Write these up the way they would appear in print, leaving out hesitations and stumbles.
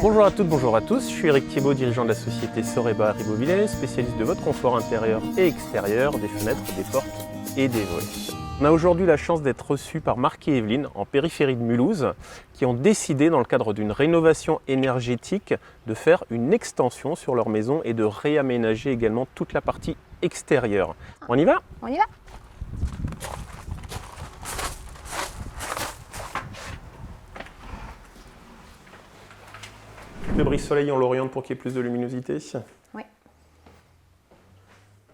Bonjour à toutes, bonjour à tous, je suis Eric Thiebaud, dirigeant de la société Soreba à Ribeauvillé, spécialiste de votre confort intérieur et extérieur, des fenêtres, des portes et des volets. On a aujourd'hui la chance d'être reçus par Marc et Evelyne en périphérie de Mulhouse qui ont décidé dans le cadre d'une rénovation énergétique de faire une extension sur leur maison et de réaménager également toute la partie extérieure. On y va ? On y va. Le brise-soleil, on l'oriente pour qu'il y ait plus de luminosité. Oui.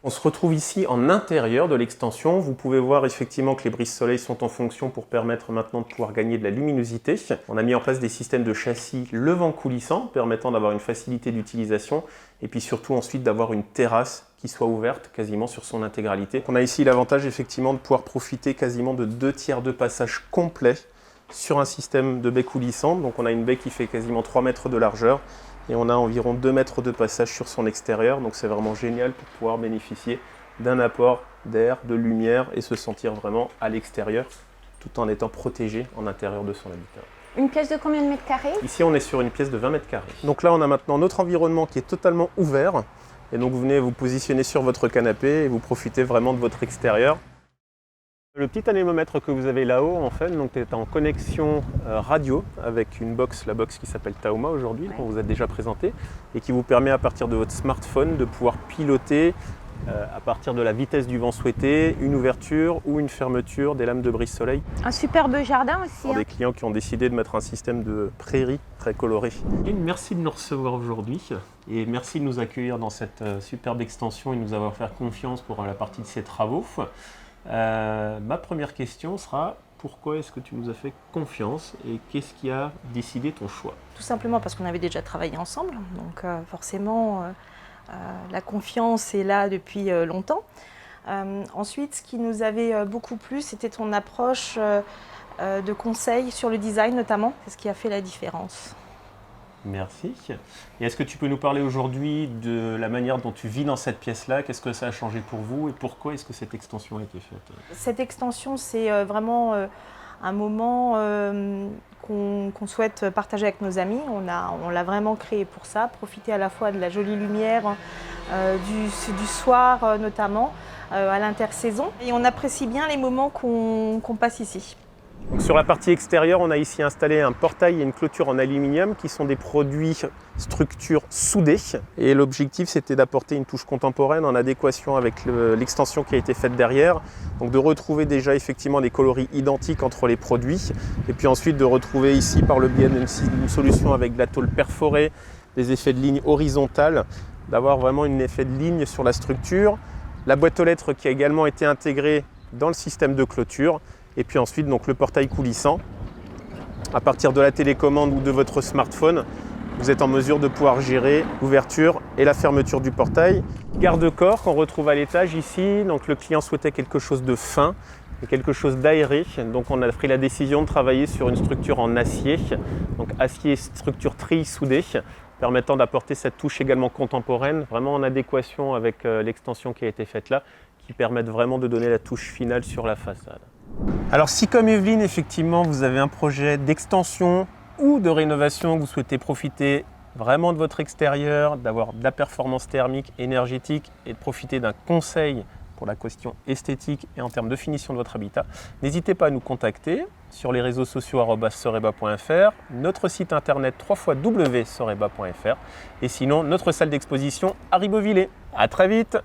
On se retrouve ici en intérieur de l'extension. Vous pouvez voir effectivement que les brise-soleil sont en fonction pour permettre maintenant de pouvoir gagner de la luminosité. On a mis en place des systèmes de châssis levant coulissant permettant d'avoir une facilité d'utilisation et puis surtout ensuite d'avoir une terrasse qui soit ouverte quasiment sur son intégralité. On a ici l'avantage effectivement de pouvoir profiter quasiment de 2/3 de passage complet sur un système de baie coulissante. Donc on a une baie qui fait quasiment 3 mètres de largeur et on a environ 2 mètres de passage sur son extérieur. Donc c'est vraiment génial pour pouvoir bénéficier d'un apport d'air, de lumière et se sentir vraiment à l'extérieur tout en étant protégé en intérieur de son habitat. Une pièce de combien de mètres carrés? Ici on est sur une pièce de 20 mètres carrés. Donc là on a maintenant notre environnement qui est totalement ouvert et donc vous venez vous positionner sur votre canapé et vous profitez vraiment de votre extérieur. Le petit anémomètre que vous avez là-haut, en fait, donc est en connexion radio avec une box, la box qui s'appelle Taoma aujourd'hui, qu'on vous a déjà présentée, et qui vous permet à partir de votre smartphone de pouvoir piloter à partir de la vitesse du vent souhaitée, une ouverture ou une fermeture des lames de brise-soleil. Un superbe jardin aussi. Pour des clients qui ont décidé de mettre un système de prairie très coloré. Merci de nous recevoir aujourd'hui et merci de nous accueillir dans cette superbe extension et de nous avoir fait confiance pour la partie de ces travaux. Ma première question sera pourquoi est-ce que tu nous as fait confiance et qu'est-ce qui a décidé ton choix? Tout simplement parce qu'on avait déjà travaillé ensemble, donc forcément la confiance est là depuis longtemps. Ensuite, ce qui nous avait beaucoup plu, c'était ton approche de conseil sur le design notamment, c'est ce qui a fait la différence. Merci. Et est-ce que tu peux nous parler aujourd'hui de la manière dont tu vis dans cette pièce-là? Qu'est-ce que ça a changé pour vous et pourquoi est-ce que cette extension a été faite? Cette extension, c'est vraiment un moment qu'on souhaite partager avec nos amis. On l'a vraiment créé pour ça, profiter à la fois de la jolie lumière du soir notamment, à l'intersaison. Et on apprécie bien les moments qu'on passe ici. Donc sur la partie extérieure, on a ici installé un portail et une clôture en aluminium qui sont des produits structure soudés. Et l'objectif, c'était d'apporter une touche contemporaine en adéquation avec l'extension qui a été faite derrière. Donc de retrouver déjà effectivement des coloris identiques entre les produits. Et puis ensuite de retrouver ici par le biais d'une solution avec de la tôle perforée, des effets de ligne horizontale, d'avoir vraiment un effet de ligne sur la structure. La boîte aux lettres qui a également été intégrée dans le système de clôture. Et puis ensuite, donc, le portail coulissant. À partir de la télécommande ou de votre smartphone, vous êtes en mesure de pouvoir gérer l'ouverture et la fermeture du portail. Garde-corps qu'on retrouve à l'étage ici. Donc, le client souhaitait quelque chose de fin et quelque chose d'aéré. Donc on a pris la décision de travailler sur une structure en acier. Donc acier structure trille soudée, permettant d'apporter cette touche également contemporaine, vraiment en adéquation avec l'extension qui a été faite là, qui permettent vraiment de donner la touche finale sur la façade. Alors si comme Evelyne, effectivement, vous avez un projet d'extension ou de rénovation, vous souhaitez profiter vraiment de votre extérieur, d'avoir de la performance thermique, énergétique et de profiter d'un conseil pour la question esthétique et en termes de finition de votre habitat, n'hésitez pas à nous contacter sur les réseaux sociaux @soreba.fr, notre site internet www.soreba.fr et sinon notre salle d'exposition à Ribeauvillé. À très vite!